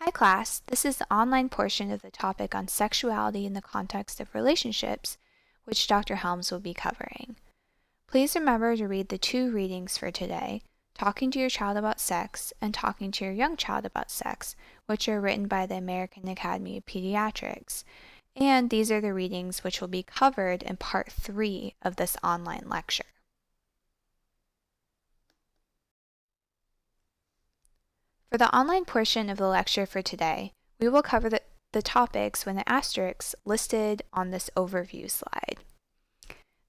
Hi class, this is the online portion of the topic on sexuality in the context of relationships, which Dr. Helms will be covering. Please remember to read the two readings for today, Talking to Your Child About Sex and Talking to Your Young Child About Sex, which are written by the American Academy of Pediatrics. And these are the readings which will be covered in part 3 of this online lecture. For the online portion of the lecture for today, we will cover the topics with the asterisks listed on this overview slide.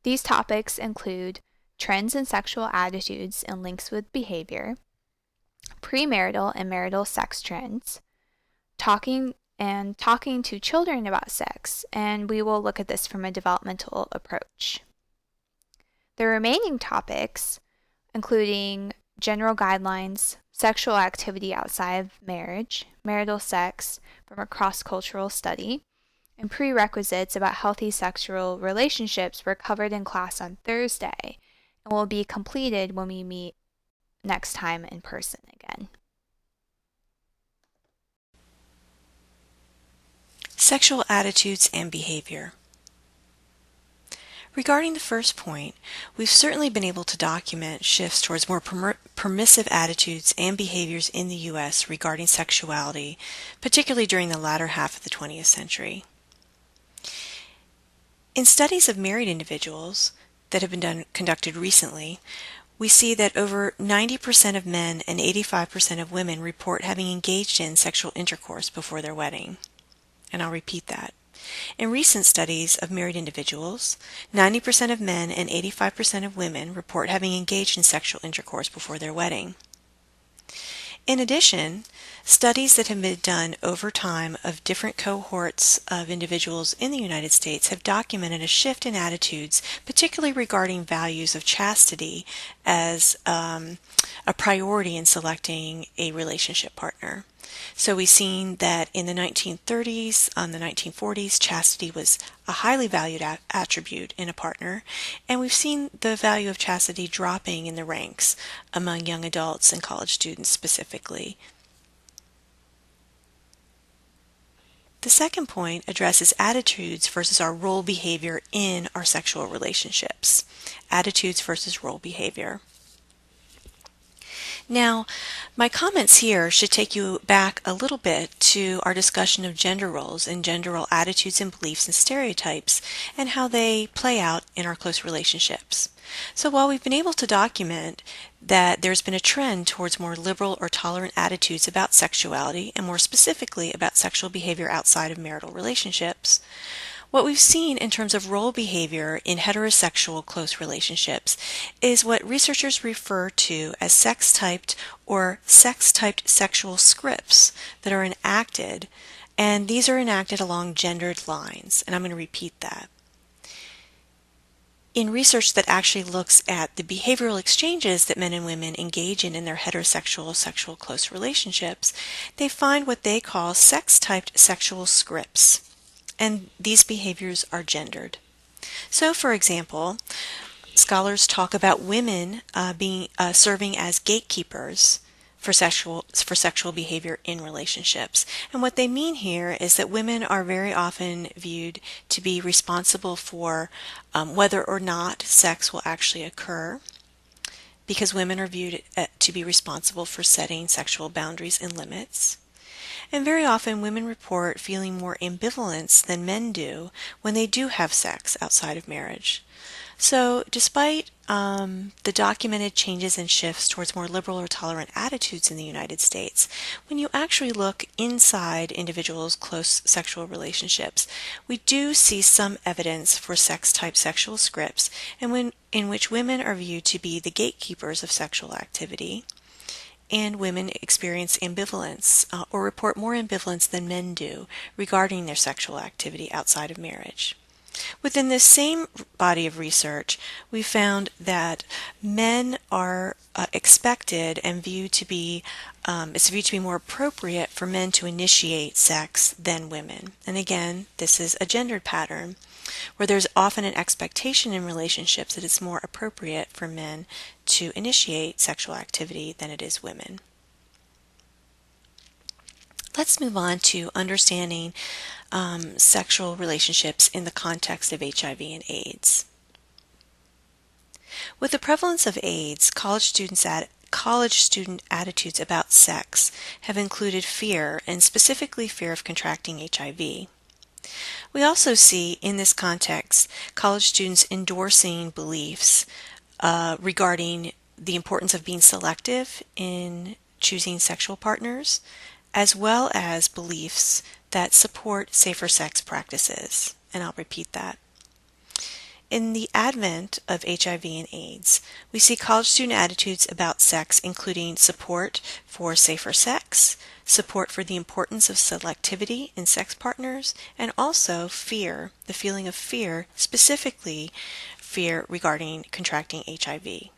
These topics include trends in sexual attitudes and links with behavior, premarital and marital sex trends, talking to children about sex, and we will look at this from a developmental approach. The remaining topics, including general guidelines, sexual activity outside of marriage, marital sex from a cross-cultural study, and prerequisites about healthy sexual relationships were covered in class on Thursday and will be completed when we meet next time in person again. Sexual attitudes and behavior. Regarding the first point, we've certainly been able to document shifts towards more permissive attitudes and behaviors in the U.S. regarding sexuality, particularly during the latter half of the 20th century. In studies of married individuals that have been conducted recently, we see that over 90% of men and 85% of women report having engaged in sexual intercourse before their wedding. And I'll repeat that. In recent studies of married individuals, 90% of men and 85% of women report having engaged in sexual intercourse before their wedding. In addition, studies that have been done over time of different cohorts of individuals in the United States have documented a shift in attitudes, particularly regarding values of chastity as a priority in selecting a relationship partner. So we've seen that in the 1930s, the 1940s, chastity was a highly valued attribute in a partner, and we've seen the value of chastity dropping in the ranks among young adults and college students specifically. The second point addresses attitudes versus our role behavior in our sexual relationships. Attitudes versus role behavior. Now, my comments here should take you back a little bit to our discussion of gender roles and gender role attitudes and beliefs and stereotypes and how they play out in our close relationships. So while we've been able to document that there's been a trend towards more liberal or tolerant attitudes about sexuality and more specifically about sexual behavior outside of marital relationships, what we've seen in terms of role behavior in heterosexual close relationships is what researchers refer to as sex-typed or sex-typed sexual scripts that are enacted, and these are enacted along gendered lines, and I'm going to repeat that. In research that actually looks at the behavioral exchanges that men and women engage in their heterosexual sexual close relationships, they find what they call sex-typed sexual scripts. And these behaviors are gendered. So, for example, scholars talk about women serving as gatekeepers for sexual behavior in relationships. And what they mean here is that women are very often viewed to be responsible for whether or not sex will actually occur, because women are viewed to be responsible for setting sexual boundaries and limits. And very often women report feeling more ambivalence than men do when they do have sex outside of marriage. So despite the documented changes and shifts towards more liberal or tolerant attitudes in the United States, when you actually look inside individuals' close sexual relationships, we do see some evidence for sex-type sexual scripts in which women are viewed to be the gatekeepers of sexual activity, and women experience ambivalence or report more ambivalence than men do regarding their sexual activity outside of marriage. Within this same body of research, we found that men are expected and it's viewed to be more appropriate for men to initiate sex than women. And again, this is a gendered pattern where there's often an expectation in relationships that it's more appropriate for men to initiate sexual activity than it is women. Let's move on to understanding sexual relationships in the context of HIV and AIDS. With the prevalence of AIDS, college student attitudes about sex have included fear, and specifically fear of contracting HIV. We also see in this context college students endorsing beliefs regarding the importance of being selective in choosing sexual partners, as well as beliefs that support safer sex practices. And I'll repeat that. In the advent of HIV and AIDS, we see college student attitudes about sex including support for safer sex, support for the importance of selectivity in sex partners, and also fear, the feeling of fear, specifically fear regarding contracting HIV.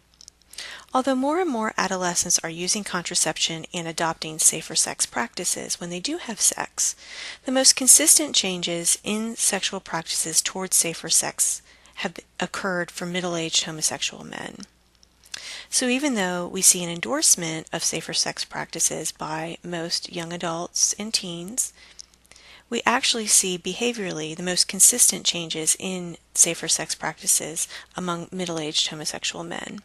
Although more and more adolescents are using contraception and adopting safer sex practices when they do have sex, the most consistent changes in sexual practices towards safer sex have occurred for middle-aged homosexual men. So even though we see an endorsement of safer sex practices by most young adults and teens, we actually see behaviorally the most consistent changes in safer sex practices among middle-aged homosexual men.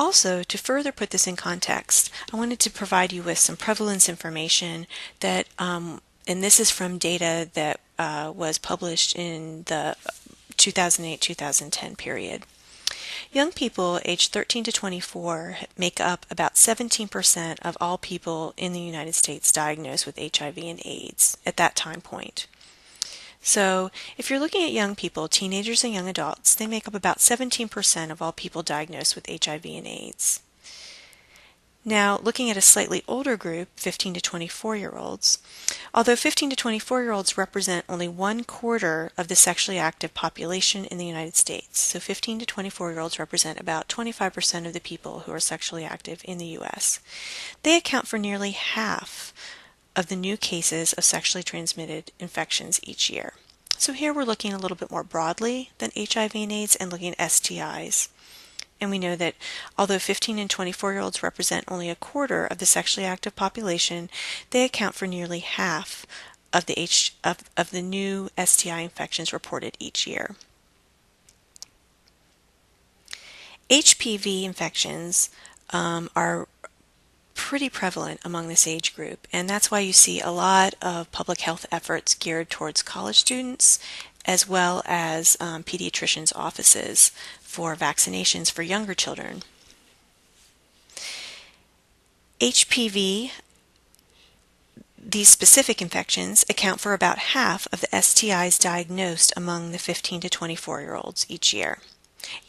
Also, to further put this in context, I wanted to provide you with some prevalence information that, and this is from data that was published in the 2008-2010 period. Young people aged 13 to 24 make up about 17% of all people in the United States diagnosed with HIV and AIDS at that time point. So if you're looking at young people, teenagers and young adults, they make up about 17% of all people diagnosed with HIV and AIDS. Now, looking at a slightly older group, 15 to 24-year-olds, although 15 to 24-year-olds represent only 1/4 of the sexually active population in the United States, so 15 to 24-year-olds represent about 25% of the people who are sexually active in the U.S., they account for nearly half of the new cases of sexually transmitted infections each year. So here we're looking a little bit more broadly than HIV and AIDS and looking at STIs. And we know that although 15 and 24-year-olds represent only 1/4 of the sexually active population, they account for nearly half of the new STI infections reported each year. HPV infections are pretty prevalent among this age group, and that's why you see a lot of public health efforts geared towards college students as well as pediatricians' offices for vaccinations for younger children. HPV, these specific infections, account for about half of the STIs diagnosed among the 15 to 24-year-olds each year.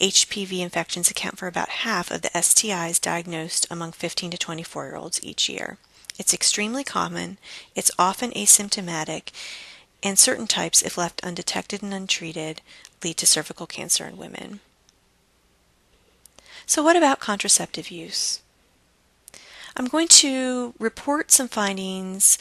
HPV infections account for about half of the STIs diagnosed among 15 to 24-year-olds each year. It's extremely common, it's often asymptomatic, and certain types, if left undetected and untreated, lead to cervical cancer in women. So what about contraceptive use? I'm going to report some findings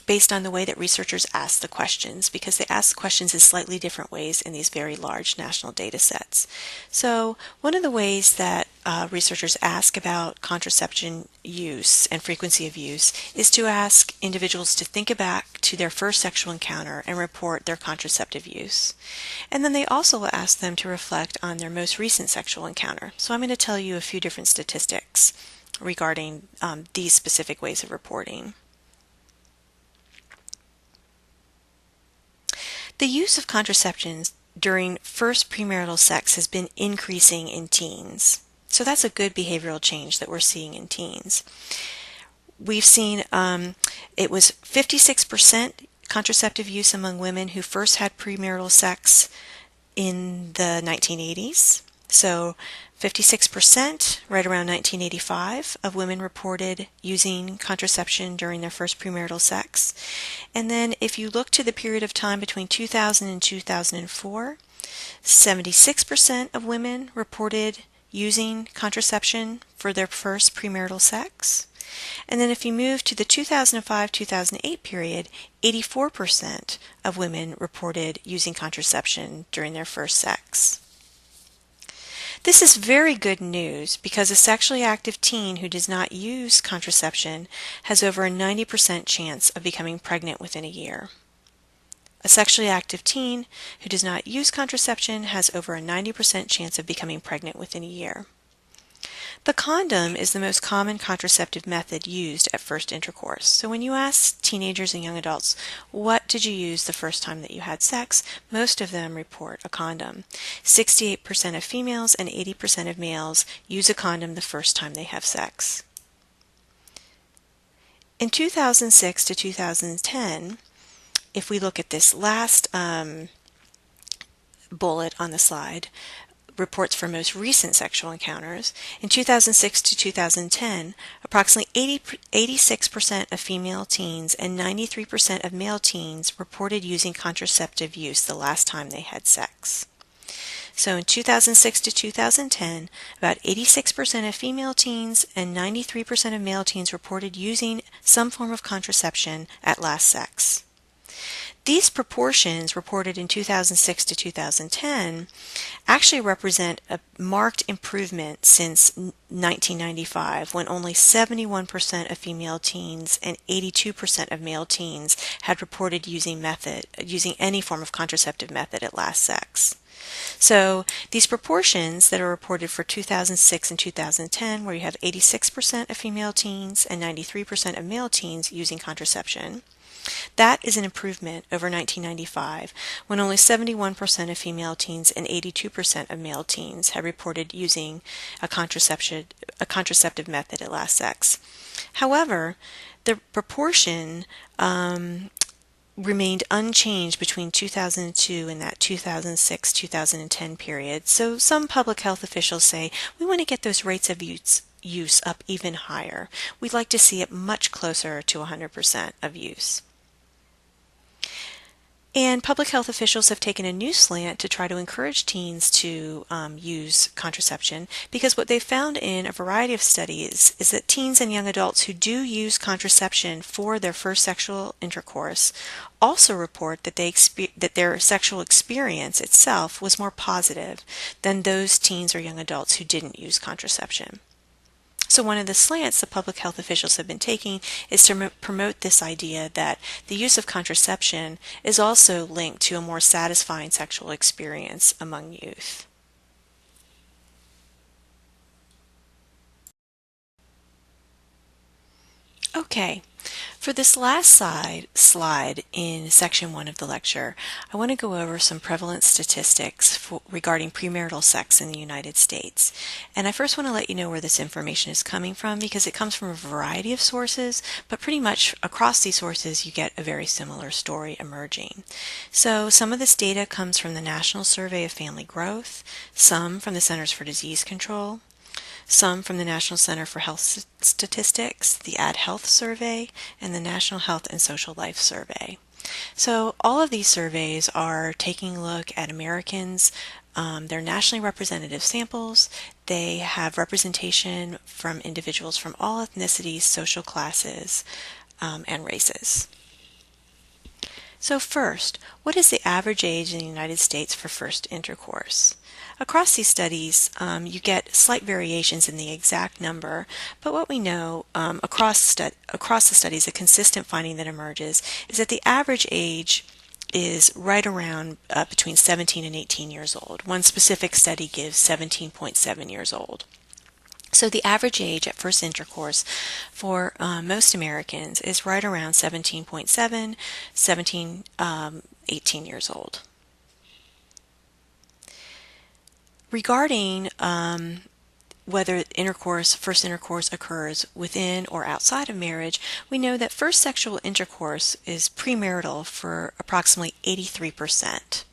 based on the way that researchers ask the questions, because they ask the questions in slightly different ways in these very large national data sets. So one of the ways that researchers ask about contraception use and frequency of use is to ask individuals to think back to their first sexual encounter and report their contraceptive use. And then they also will ask them to reflect on their most recent sexual encounter. So I'm going to tell you a few different statistics regarding these specific ways of reporting. The use of contraceptions during first premarital sex has been increasing in teens. So that's a good behavioral change that we're seeing in teens. We've seen it was 56% contraceptive use among women who first had premarital sex in the 1980s. So 56%, right around 1985, of women reported using contraception during their first premarital sex. And then if you look to the period of time between 2000 and 2004, 76% of women reported using contraception for their first premarital sex. And then if you move to the 2005-2008 period, 84% of women reported using contraception during their first sex. This is very good news because a sexually active teen who does not use contraception has over a 90% chance of becoming pregnant within a year. A sexually active teen who does not use contraception has over a 90% chance of becoming pregnant within a year. The condom is the most common contraceptive method used at first intercourse. So when you ask teenagers and young adults, what did you use the first time that you had sex? Most of them report a condom. 68% of females and 80% of males use a condom the first time they have sex. In 2006 to 2010, if we look at this last bullet on the slide, reports for most recent sexual encounters, in 2006 to 2010, approximately 86% of female teens and 93% of male teens reported using contraceptive use the last time they had sex. So in 2006 to 2010, about 86% of female teens and 93% of male teens reported using some form of contraception at last sex. These proportions reported in 2006 to 2010 actually represent a marked improvement since 1995, when only 71% of female teens and 82% of male teens had reported using any form of contraceptive method at last sex. So these proportions that are reported for 2006 and 2010, where you have 86% of female teens and 93% of male teens using contraception, that is an improvement over 1995, when only 71% of female teens and 82% of male teens had reported using a contraceptive method at last sex. However, the proportion remained unchanged between 2002 and that 2006-2010 period. So some public health officials say we want to get those rates of use up even higher. We'd like to see it much closer to 100% of use. And public health officials have taken a new slant to try to encourage teens to use contraception, because what they've found in a variety of studies is that teens and young adults who do use contraception for their first sexual intercourse also report that that their sexual experience itself was more positive than those teens or young adults who didn't use contraception. So one of the slants the public health officials have been taking is to promote this idea that the use of contraception is also linked to a more satisfying sexual experience among youth. Okay, for this last slide in section 1 of the lecture, I want to go over some prevalent statistics regarding premarital sex in the United States. And I first want to let you know where this information is coming from, because it comes from a variety of sources, but pretty much across these sources you get a very similar story emerging. So some of this data comes from the National Survey of Family Growth, some from the Centers for Disease Control, some from the National Center for Health Statistics, the Ad Health Survey, and the National Health and Social Life Survey. So all of these surveys are taking a look at Americans. They're nationally representative samples. They have representation from individuals from all ethnicities, social classes, and races. So first, what is the average age in the United States for first intercourse? Across these studies, you get slight variations in the exact number, but what we know across the studies, a consistent finding that emerges is that the average age is right around between 17 and 18 years old. One specific study gives 17.7 years old. So the average age at first intercourse for most Americans is right around 17.7, 18 years old. Regarding whether first intercourse occurs within or outside of marriage, we know that first sexual intercourse is premarital for approximately 83%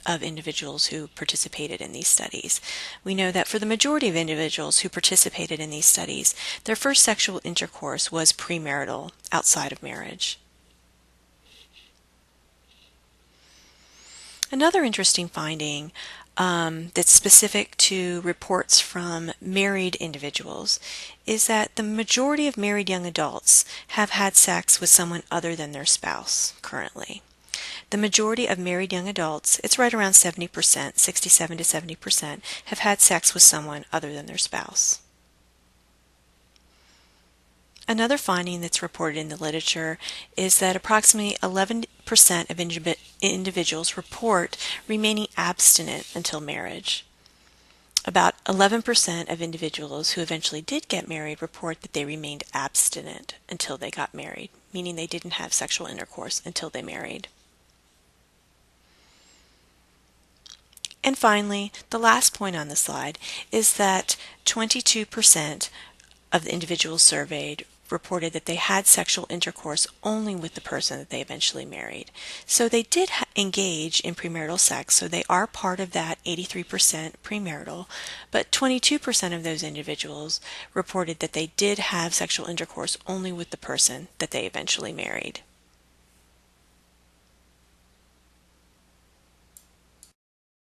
of individuals who participated in these studies. We know that for the majority of individuals who participated in these studies, their first sexual intercourse was premarital, outside of marriage. Another interesting finding that's specific to reports from married individuals is that the majority of married young adults have had sex with someone other than their spouse currently. The majority of married young adults, it's right around 70%, 67 to 70%, have had sex with someone other than their spouse. Another finding that's reported in the literature is that approximately 11% of individuals report remaining abstinent until marriage. About 11% of individuals who eventually did get married report that they remained abstinent until they got married, meaning they didn't have sexual intercourse until they married. And finally, the last point on the slide is that 22% of the individuals surveyed reported that they had sexual intercourse only with the person that they eventually married. So they did engage in premarital sex, so they are part of that 83% premarital, but 22% of those individuals reported that they did have sexual intercourse only with the person that they eventually married.